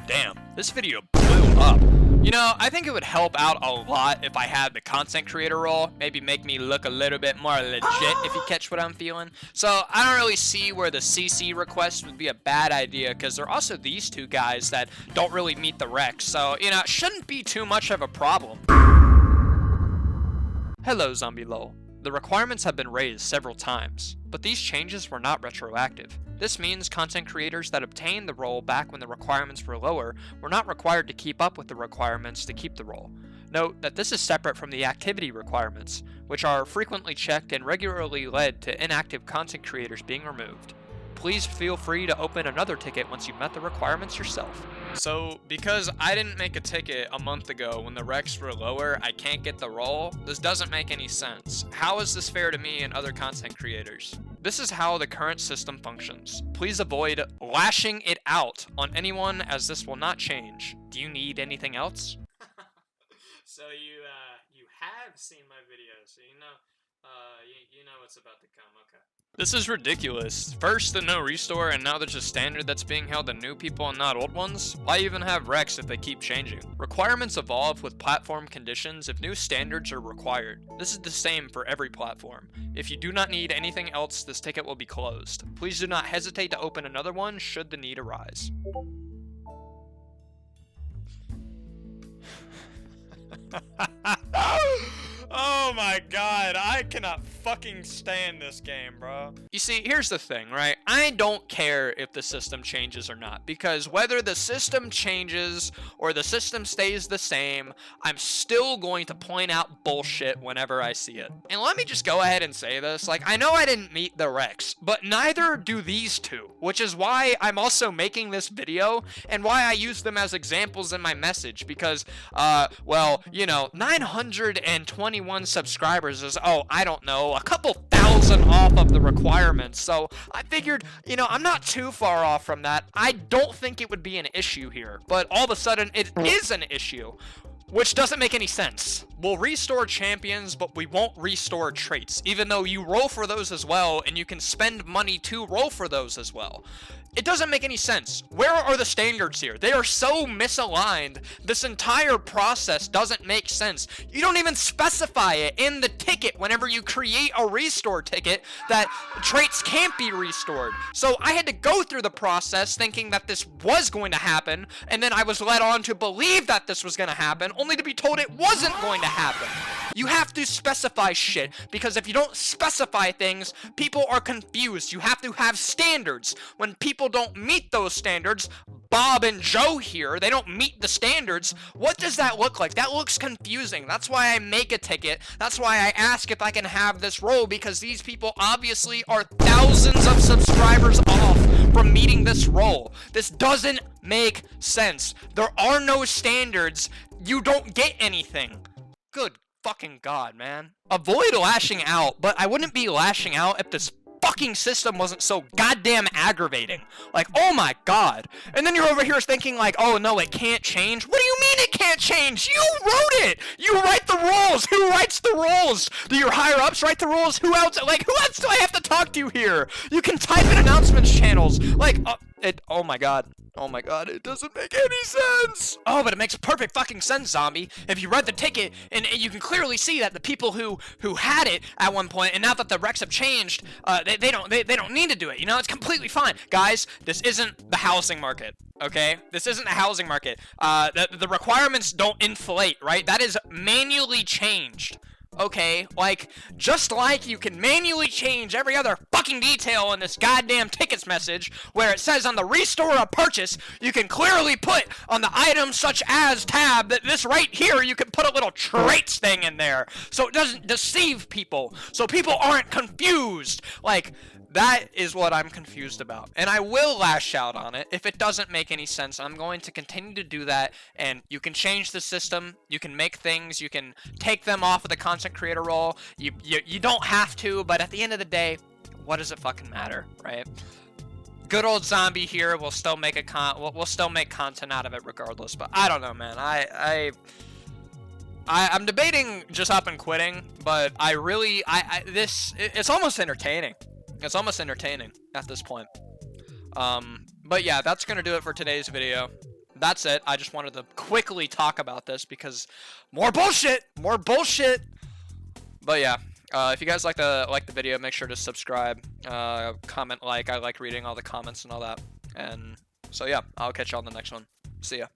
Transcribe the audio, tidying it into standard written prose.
Damn, this video blew up. You know, I think it would help out a lot if I had the content creator role. Maybe make me look a little bit more legit, if you catch what I'm feeling. So I don't really see where the CC request would be a bad idea, because there are also these two guys that don't really meet the recs. So, you know, it shouldn't be too much of a problem. Hello, Zombie lol. The requirements have been raised several times, but these changes were not retroactive. This means content creators that obtained the role back when the requirements were lower were not required to keep up with the requirements to keep the role. Note that this is separate from the activity requirements, which are frequently checked and regularly led to inactive content creators being removed. Please feel free to open another ticket once you've met the requirements yourself. So, because I didn't make a ticket a month ago when the recs were lower, I can't get the role? This doesn't make any sense. How is this fair to me and other content creators? This is how the current system functions. Please avoid lashing it out on anyone, as this will not change. Do you need anything else? So you have seen my video, so you know what's about to come, okay. This is ridiculous. First the no restore, and now there's a standard that's being held to new people and not old ones? Why even have recs if they keep changing? Requirements evolve with platform conditions if new standards are required. This is the same for every platform. If you do not need anything else, this ticket will be closed. Please do not hesitate to open another one should the need arise. Oh my god, I cannot fucking stand this game, bro. You see, here's the thing, right? I don't care if the system changes or not, because whether the system changes or the system stays the same, I'm still going to point out bullshit whenever I see it. And let me just go ahead and say this, like, I know I didn't meet the recs, but neither do these two, which is why I'm also making this video, and why I use them as examples in my message, because, well, you know, 921 subscribers is, oh, I don't know, a couple thousand off of the requirements. So I figured, you know, I'm not too far off from that. I don't think it would be an issue here, but all of a sudden it is an issue, which doesn't make any sense. We'll restore champions, but we won't restore traits, even though you roll for those as well, and you can spend money to roll for those as well. It doesn't make any sense. Where are the standards here? They are so misaligned. This entire process doesn't make sense. You don't even specify it in the ticket whenever you create a restore ticket that traits can't be restored. So I had to go through the process thinking that this was going to happen, and then I was led on to believe that this was going to happen, only to be told it wasn't going to happen. You have to specify shit, because if you don't specify things, people are confused. You have to have standards. When people don't meet those standards, Bob and Joe here, they don't meet the standards. What does that look like? That looks confusing. That's why I make a ticket. That's why I ask if I can have this role, because these people obviously are thousands of subscribers off from meeting this role. This doesn't make sense. There are no standards. You don't get anything. Good fucking god, man. Avoid lashing out, but I wouldn't be lashing out if this fucking system wasn't so goddamn aggravating. Like, oh my god. And then you're over here thinking like, oh no, it can't change. What do you mean it can't change? You wrote it! You write the rules! Who writes the rules? Do your higher ups write the rules? Who else? Like, who else do I have to talk to here? You can type in announcements channels. Like, oh my god. Oh my god, it doesn't make any sense! Oh, but it makes perfect fucking sense, Zombie. If you read the ticket, and you can clearly see that the people who had it at one point, and now that the recs have changed, they don't need to do it, you know? It's completely fine. Guys, this isn't the housing market, okay? This isn't the housing market. The requirements don't inflate, right? That is manually changed. Okay, like, just like you can manually change every other fucking detail in this goddamn tickets message, where it says on the restore a purchase, you can clearly put on the items such as tab, that this right here, you can put a little traits thing in there, so it doesn't deceive people, so people aren't confused. Like, that is what I'm confused about, and I will lash out on it if it doesn't make any sense. I'm going to continue to do that, and you can change the system, you can make things, you can take them off of the content creator role, you don't have to, but at the end of the day, what does it fucking matter, right? Good old Zombie here will still make we'll still make content out of it regardless, but I don't know, man. I'm debating just up and quitting, but it's almost entertaining. It's almost entertaining at this point. But yeah, that's gonna do it for today's video. that's it. I just wanted to quickly talk about this because more bullshit. But yeah, if you guys like the video, make sure to subscribe, comment, I like reading all the comments and all that. And so yeah, I'll catch you on the next one. See ya.